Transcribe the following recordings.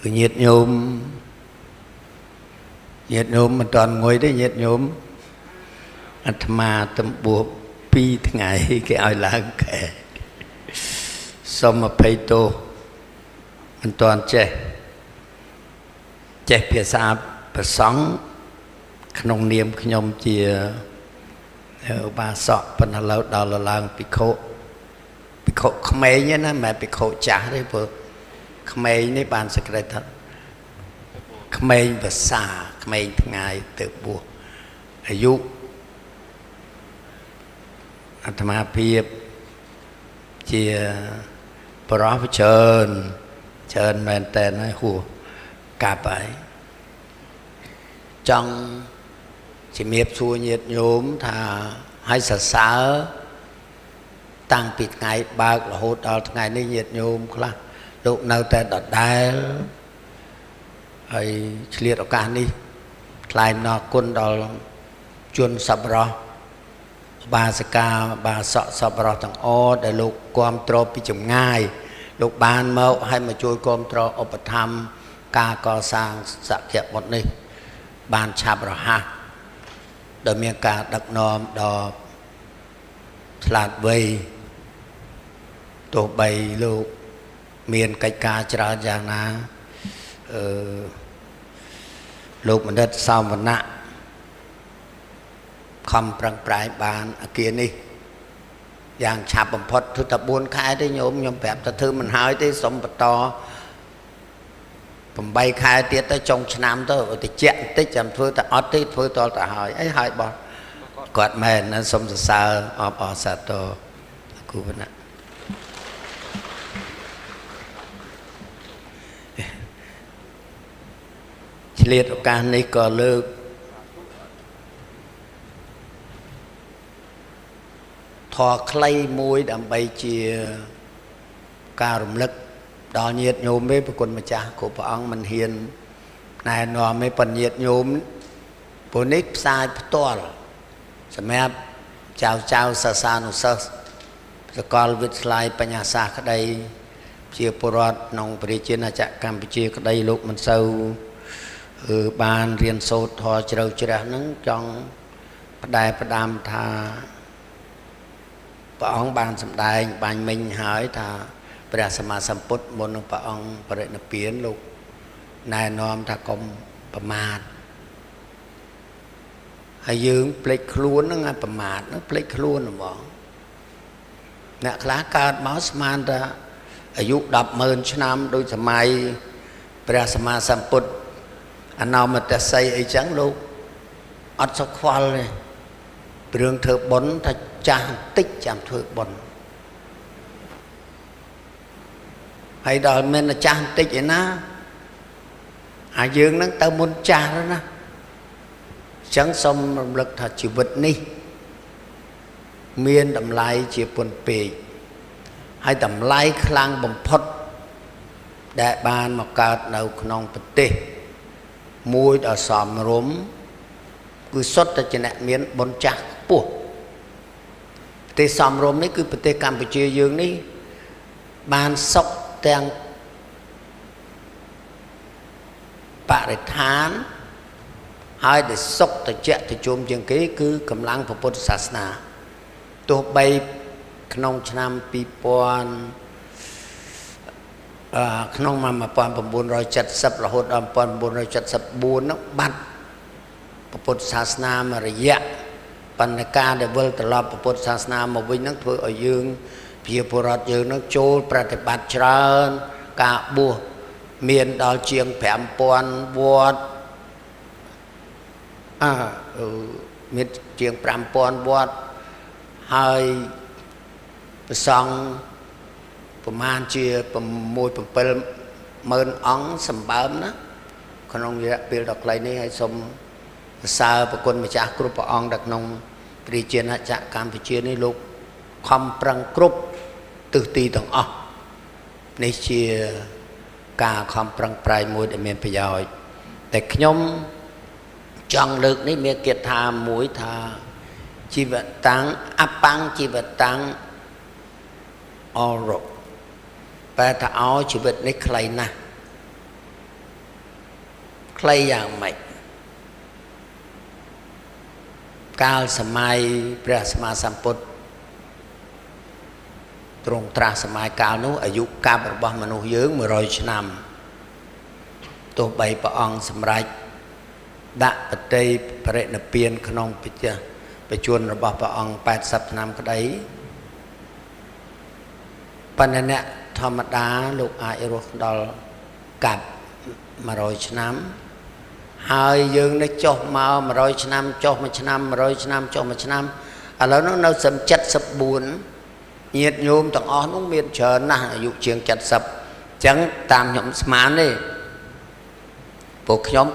nhiệt nhôm mà toàn ngồi đấy nhiệt nhôm mà tầm buộc pi ngày cái ai lang kẻ xong mà phải tô mình toàn trẻ phía xa và sống không niệm nhom chia ba sọ phần là lâu đầu là lang bị khổ không mấy nhé nó mẹ bị khổ trả đấy vừa không mấy này bạn sẽ cái thật không mấy và xa không mấy ngày tự buộcอายุอาตมาเพียบเจียปรอบเชิญแมนแต่น้อยหัวกลับไปจังจะมีบชัวnhiệtโยมถ้าให้ศึกษาตั้งปิดไงบากหดเอาไงนี่nhiệtโยมครับลูกเราแต่ดัดได้ไอ้เฉลี่ยโอกาสนี้คลายนอกคนดอลจวนสับรอบาสกาบาสะสับรอต่างอ้อได้ลูกความตรปิจมง่ายลูกบานเมื่อให้มาช่วยความตรอุปธรรมกาก่อสร้างสักเขียบหมดนี่บานชาบรอฮะโดยมีการดักนอมดอกฉลาดเวตัวใบลูกเมียนไกกาจราจางนะลูกมันได้สาววันนะคำปรังปลายบานอาเกียนี่อย่างชาบพอดทุตบุญขายได้โยมแบบตะทือมันหายได้สมบัติต่อผมใบขายเตี้ยได้จงชนามตัวแต่เจ็ดได้จำเพื่อแต่อดที่เพื่อต่อแต่หายไอ้หายบ่กอดแม่นั้นสมศักดิ์อสัตโตกูพนะเฉลี่ยโอกาสนี้ก็เลิกทอใครมวยดำใบเชียการุมลึกดอเนียดโยมไม่ปรากฏมาจ้าโคปองมันเฮียนนายนอไม่ปัญญาโยมปุนิสายพตัวสมัยเจ้าสานุสสกอลวิทยาลัยปัญญาศาสตร์ใดเชียปรอดนองปริจินาจักกัมพูชีก็ได้ลูกมันเศร้าบานเรียนโซทอเจริญเจริญนั้นจองประดายประดามทาพระองค์บานสำได้บานมิงหายทาพระสมมาสัมพุทธบนพระองค์พระเนเปียนลูกนายน้อมทากรมประมาทให้ยืงเปลิกคล้วนนั่งไงประมาทนั่งเปลิกคล้วนหรือบอกเนี่ยคลาการมอสมานจะอายุดับเมินชนามโดยสมัยพระสมมาสัมพุทธอันนอมแต่ใส่ไอ้จังลูกอัดสักควาเลยเรื่องเธอบนถ้าจางติ๊กจำเธอบนให้ดอยเมนจางติ๊กอย่างนะหายืงนั้นเติมมนจางแล้วนะจังสมรำลึกถ้าชีวิตนี้เมียนดำไล่เจียปนเปย์ให้ดำไล่คลางบ่มพดแดดบานมาเกิดในขนมปฏิมวยต่อสอมรุมคือสดแต่จะแนเมียนบนจักปุ๊บแต่สอมรุมนี่คือปฏิกรรมไปเชียยืงนี่บานซอกแตงปะริฐานให้ได้ซอกแต่เจาะแต่โจมยังกี้คือกำลังพระพุทธศาสนาตัวใบขนมชนามปีปอนขนมมาปอนปบุญรอยจัดสับระหดปอนบุญรอยจัดสับบุญนักบัตรพระพุทธศาสนามาระยะปัญญาเดเวลตลอดพระพุทธศาสนามาวิ่งนักถือเอายืงเพียบรอดยืงนักโจลปฏิบัติเจริญกาบัวเมียนดอเชียงแผมปอนวอดเมียนเชียงแผมปอนวอดให้ซองประมาณเชียประมวยประเปิลเมินอ๋องสมบัตินะคนองเยอะเปลี่ยนดอกไม้นี้ให้สมสาวประกฏมาจากกรุปองดักนองปริเจนะจากการพิจารณาลูกคำปรังกรุปตึกตีต่างอ๋อในเชียกาคำปรังปลายมวยแต่เมียนพยอยแต่ขยมจังเลิกนี่เมียเกียรติธามวยธาชีวิตตังอัปปังชีวิตตังอรบแปลถ้าเอาชีวิตในใครนะ ใครอย่างไหมกาลสมัยพระสมมาสัมพุทธตรงตราสมัยกาลนู้อายุกาบរបស់មនុស្សយើង100ឆ្នាំទោះបីព្រះអង្គសម្រេចដាក់បតីបរិនិព្វានក្នុងបច្ចុប្បន្នរបស់ព្រះអង្គ80ឆ្នាំក្តីបណ្ឌអ្នកធម្មតាលោកអាចរស់ដល់កាប់100ឆ្នាំហើយយើងនេះចុះមក100ឆ្នាំចុះមួយឆ្នាំ100ឆ្នាំចុះមួយឆ្នាំឥឡូវនោះនៅសឹម74ញាតិញោមទាំងអស់នោះមានច្រើនណាស់អាយុជាង70អញ្ចឹងតាមខ្ញុំស្មានទេពួកខ្ញុំ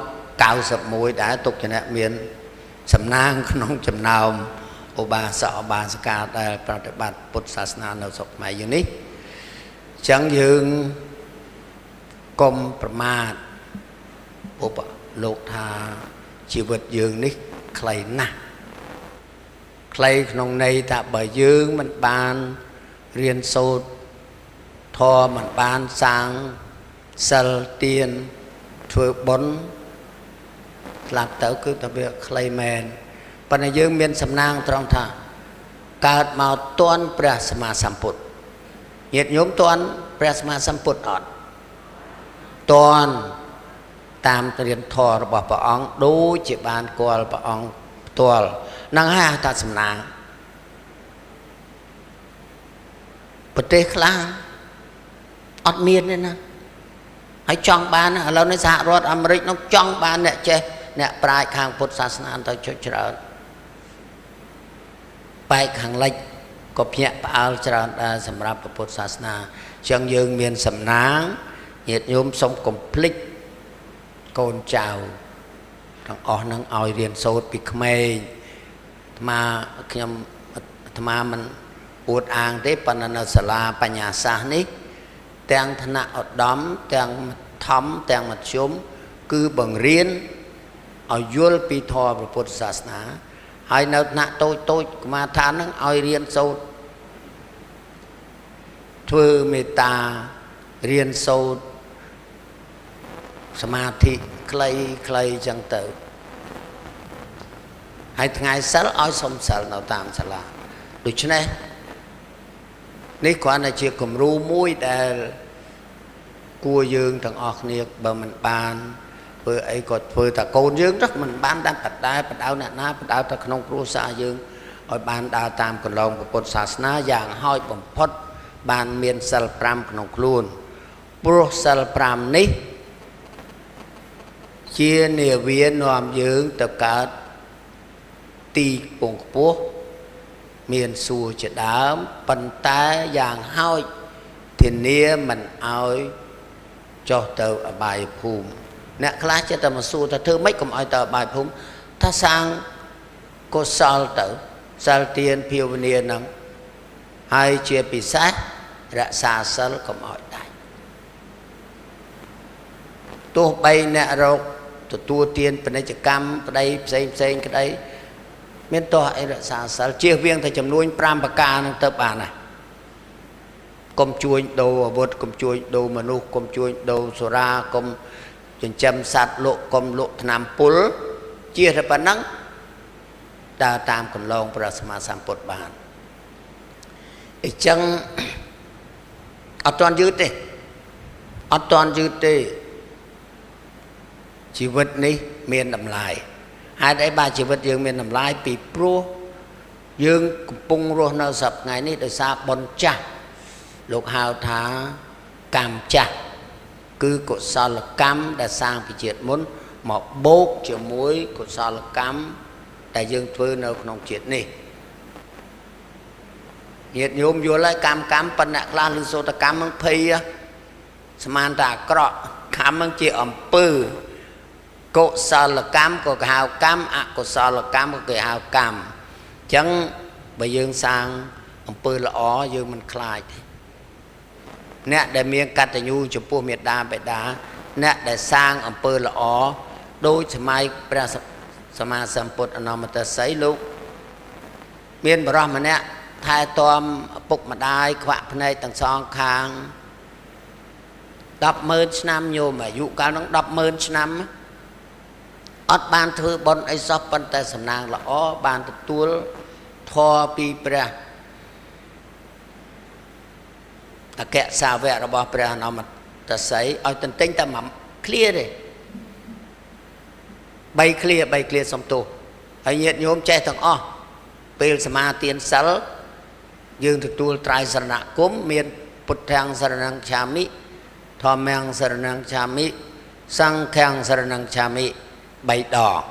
91ដែរទុកជាអ្នកមានសំណាងក្នុងចំណោមឧបាសកឧបាសិកាដែលប្រតិបត្តិពុទ្ធសាសនានៅស្រុកខ្មែរយើងនេះអញ្ចឹងយើងកុំប្រមាទឧបលោកថាជីវិតយើងនេះខ្លីណាស់ខ្លីក្នុងន័យថាបើយើងមិនបានរៀនសូត្រធម៌មិនបានសាងសិលទានធ្វើបុណ្យស្លាប់ទៅគឺតែវាខ្លីមែនប៉ុន្តែយើងមានសំណាងត្រង់ថាកើតមកទាន់ព្រះសម្មាសម្ពុទ្ធញាតិញោមទាន់ព្រះសម្មាសម្ពុទ្ធអត់ទាន់តាមរៀនធម៌របស់ព្រះអង្គដូចជាបានគាល់ព្រះអង្គផ្ទាល់នឹងហើយហៅថាសំណាងប្រទេសខ្លះអត់មានទេណាហើយចង់បានឥឡូវនេះសហរដ្ឋអាមេរិកនោះចង់បានអ្នកចេះអ្នកប្រាជ្ញខាងពុទ្ធសាសនាទៅចុចច្រើនបែកខាងលិចក៏ភ្ញាក់ផ្អើលច្រើនដែរសម្រាប់ពុទ្ធសាសនាអញ្ចឹងយើងមានសំណាងញាតិញោមសូមកុំភ្លេចកូនចៅទាំងអស់នឹងឲ្យរៀនសូត្រពីក្មេងខ្ញុំអាត្មាមិនអួតអាងទេប៉ុន្តែនៅសាលាបញ្ញាសាស្ត្រនេះទាំងឋានៈឧត្តមទាំងធម្មទាំងមធ្យមគឺបង្រៀនឲ្យយល់ពីធម៌ព្រះពុទ្ធសាសនាហើយនៅថ្នាក់តូចតូចកុមារឋានហ្នឹងឲ្យរៀនសូត្រធ្វើមេត្តារៀនសូត្រសមាធិខ្លីៗចឹងទៅហើយថ្ងៃសិលឲ្យសុំសិលនៅតាមសាលាដូច្នេះនេះគ្រាន់តែជាគំរូមួយដែលគួរយើងទាំងអស់គ្នាបើមិនបានធ្វើអីក៏ធ្វើតែកូនយើងទៅមិនបានតែបដៅអ្នកណាបដៅទៅក្នុងគ្រួសារយើងឲ្យបានដើរតាមកន្លងពុទ្ធសាសនាយ៉ាងហោចបំផុតបានមានសិល5ក្នុងខ្លួនព្រោះសិល5នេះជានាវានាំយើងទៅកើតទីពងខ្ពស់មានសួគ៌ជាដើមប៉ុន្តែយ៉ាងហោចធានាមិនឲ្យចុះទៅអបាយភូមិអ្នកខ្លះចិត្តតែមកសួរថាធ្វើម៉េចកុំឲ្យទៅអបាយភូមិថាសាងកុសលទៅសិលទានភាវនានឹងហើយជាពិសេសរក្សាសិលកុំឲ្យដាច់ទោះបីអ្នករកទទួលទានពាណិជ្ជកម្មប្តីផ្សេងក្តីមានទោះអីរក្សាសិលជៀសវាងតែចំនួន5ប្រការនឹងទៅបានណាកុំជួញដូរអាវុធកុំជួញដូរមនុស្សកុំជួញដូរសុរាកុំចិញ្ចឹមសត្វលក់កុំលក់ថ្នាំពុលជាតែប៉ុណ្ណឹងដើរតាមកន្លងព្រះសម្មាសម្ពុទ្ធបានអញ្ចឹងអត់ទាន់យឺតទេជីវិតនេះមានតម្លៃហេតុអីបាទជីវិតយើងមានតម្លៃពីព្រោះយើងកំពុងរស់នៅសប្តាហ៍នេះដោយសារបុណ្យចាស់លោកហៅថាកម្មចាស់គឺកុសលកម្មដែលសាងពីជាតិមុនមកបូកជាមួយកុសលកម្មដែលយើងធ្វើនៅក្នុងជាតិនេះញាតិញោមយល់ហើយកម្មប៉ុន្តែខ្លះឬសូត្រកម្មនឹងភ័យស្មានតែអាក្រក់កម្មនឹងជាអំពើកុសលកម្មក៏គេហៅកម្មអកុសលកម្មក៏គេហៅកម្មអញ្ចឹងបើយើងសាងអំពើល្អយើងមិនខ្លាចទេអ្នកដែលមានកតញ្ញូចំពោះមេត្តាបិតាអ្នកដែលសាងអំពើល្អដោយសម័យព្រះសម្មាសម្ពុទ្ធអនមតសីលោកមានបរិះម្នាក់ថែទាំឪពុកម្ដាយខ្វាក់ភ្នែកទាំងសងខាង100000ឆ្នាំញោមអាយុកាលនោះ100000ឆ្នាំ អត់បានធ្វើបុណ្យអីសោះប៉ុន្តែសំណាងល្អបានទទួលធម៌ពីព្រះអគ្គសាវករបស់ព្រះអនុមតស័យឲ្យទន្ទិញតែមួយឃ្លាទេ3ឃ្លាសំទោសហើយញាតិញោមចេះទាំងអស់ពេលសមាទានសិលយើងទទួលត្រៃសរណគមមានពុទ្ធាំងសរណង្ឃាមិធម្មំសរណង្ឃាមិសង្ឃំសរណង្ឃាមិ3ដង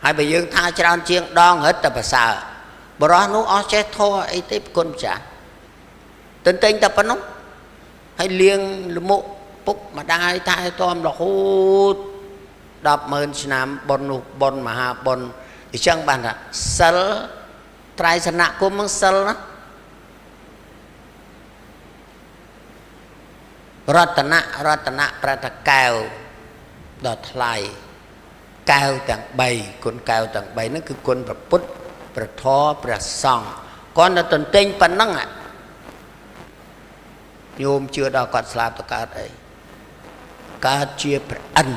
ហើយបើយើងថាច្រើនជាងដងរឹតតែប្រសើរបរោះនោះអស់ចេះធម៌អីទេគុណម្ចាស់ទន្ទិញតែប៉ុណ្ណោះហើយលៀងលមុខពុកម្ដាយថែទាំរហូត100000ឆ្នាំបុណ្យនោះបុណ្យមហាបុណ្យអញ្ចឹងបានថាសិលត្រៃសរណគមនឹងសិលណារតនៈប្រតកែវដ៏ថ្លៃកែវទាំង3គុណកែវទាំង3ហ្នឹងគឺគុណព្រះពុទ្ធព្រះធម៌ព្រះសង្ឃគាត់ទៅទន្ទិញប៉ុណ្ណឹងញោមជឿដល់គាត់ស្លាប់ទៅកើតអីកើតជាព្រះអិន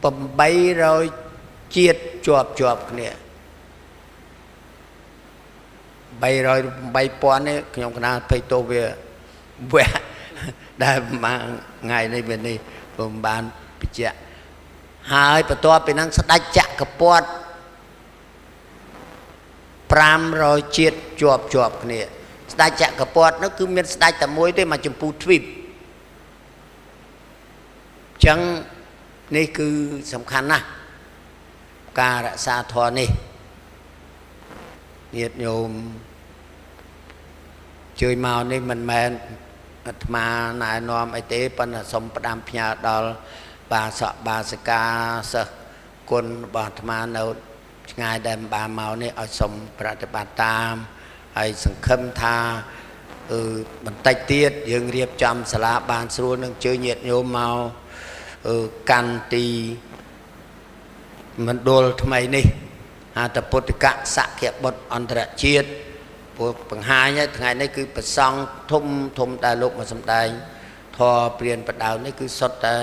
800ជាតិជាប់គ្នា308,000នេះខ្ញុំកណាភ័យទោសវាវះដែលមួយថ្ងៃនេះវានេះពុំបានបញ្ជាក់ហើយបន្ទាប់ពីហ្នឹងស្ដេចចក្រពត្តិ500ជាតិជាប់គ្នាស្ដេចចក្រពត្តិនោះគឺមានស្ដេចតែមួយទេមកចម្ពោះទ្វីបអញ្ចឹងនេះគឺសំខាន់ណាស់ការរក្សាធម៌នេះញាតិញោមជួយមកនេះមិនមែនអាត្មាណែនាំអីទេប៉ុន្តែសូមផ្ដាំផ្ញើដល់បាសកបាសិកាសិស្សគុណរបស់អាត្មានៅឆ្ងាយដែលមិនបានមកនេះឲ្យសូមប្រតិបត្តិតាមហើយសង្ឃឹមថាបន្តិចទៀតយើងរៀបចំសាលាបានស្រួលនឹងជើញញាតិញោមមកកាន់ទីមណ្ឌលថ្មីនេះអត្តពុទ្ធកសក្យបុត្រអន្តរជាតិពួកបង្ហាញថ្ងៃនេះគឺប្រសង់ធំដែលលោកមកសម្ដែងធម៌ព្រានបដៅនេះគឺសុទ្ធតែ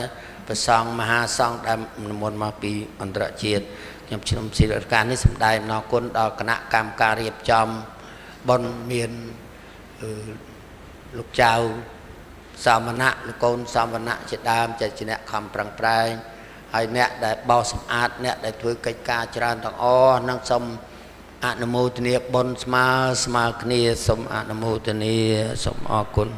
ប្រសង់មហាសង្ឃដែលនិមន្តមកពីអន្តរជាតិខ្ញុំខ្ញុំសិលការនេះសម្ដែងអំណរគុណដល់គណៈកម្មការរៀបចំបុណ្យមានលោកចៅសមណៈលោកកូនសមណៈជាដើមចេះជាអ្នកខំប្រឹងប្រែងហើយអ្នកដែលបោសសម្អាតអ្នកដែលធ្វើកិច្ចការច្រើនទាំងអស់នឹងសូមអនុមោទនាបុណ្យស្មើគ្នាសូមអនុមោទនាសូមអរគុណ